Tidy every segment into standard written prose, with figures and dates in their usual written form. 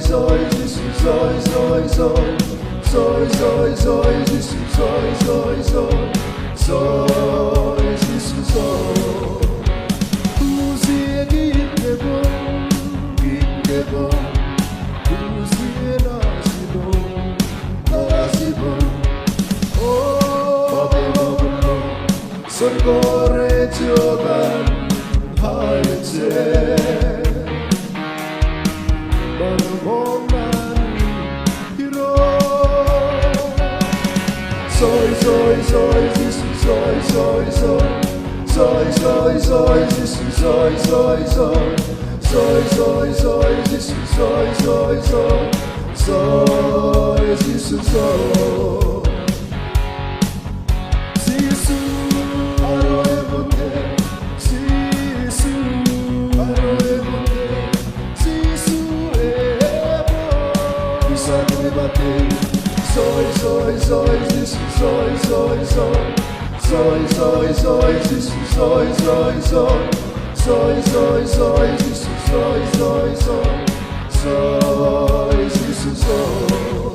soy, Jesus, soy, soy, soy, soy, soy, soy, Jesus, soy, soy, soy, soy, Jesus, soy. Usiye gitgebo, gitgebo, usiye nasibo, nasibo. Oh, babelo, sorgore jogan halce. Soy, soy, soy, Jesus, soy, soy, soy, soy, soy, soy, Jesus, soy, soy, soy, soy, soy, soy, Jesus, soy, soy, soy, soy, Jesus, soy. Jesus, aroebonde, Jesus, aroebonde, Jesus, bisa debate. Soy, soy, soy, Jesus, soy, soy, soy, soy, soy, soy, Jesus, soy, soy, soy, soy, soy, soy, Jesus, soy, soy, soy, soy, Jesus, soy.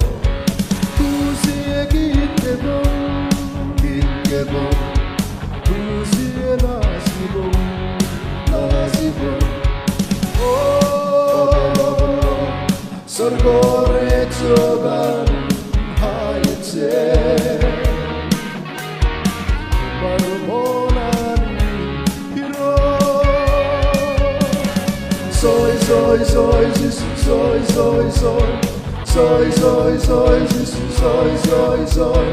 Usiye gitgebo, gitgebo, usiye nasibo, nasibo. Oh, sorgore jogan soy, soy, soy, Jesus, soy, soy, soy, soy, soy, soy, Jesus, soy, soy, soy,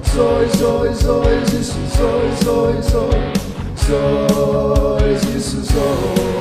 soy, soy, soy, Jesus, soy, soy, soy, soy, Jesus, soy.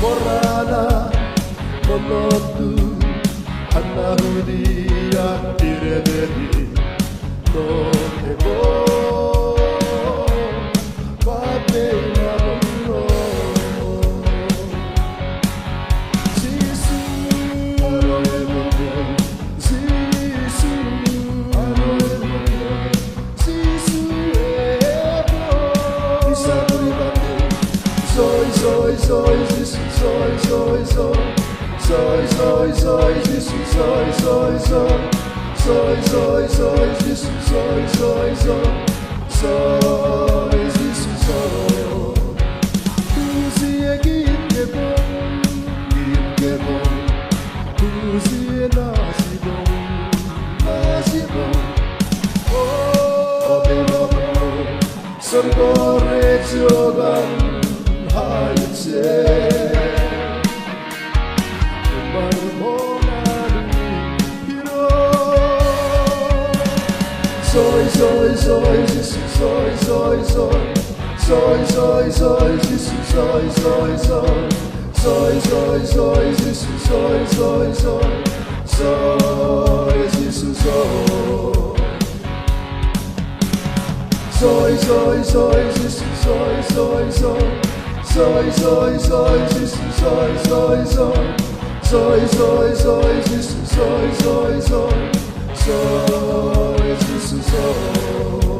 Morana, monotu, anahudia, tirebedi, no tebo, pape namono. Sisu, aroebonde, sisu, aroebonde, sisu ebo, bisa kuribande. Soy, soy, soy, Jesus, soy, soy, soy, soy, soy, soy, Jesus, soy, soy, soy, soy, soy, soy, Jesus, soy, soy, soy, soy, Jesus, soy. Usiye gitgebo, gitgebo, usiye nasibo, nasibo. Oh, babelo, sorgore jogan halce. Soy, soy, soy, Jesus, soy, soy, soy, soy, soy, soy, Jesus, soy, soy, soy, soy, soy, soy, Jesus, soy, soy, soy, soy, Jesus, soy. Soy, soy, soy, Jesus, soy, soy, soy, soy, soy, soy, Jesus, soy, soy, soy, soy, soy, soy, Jesus, soy, soy, soy, soy, Jesus, soy.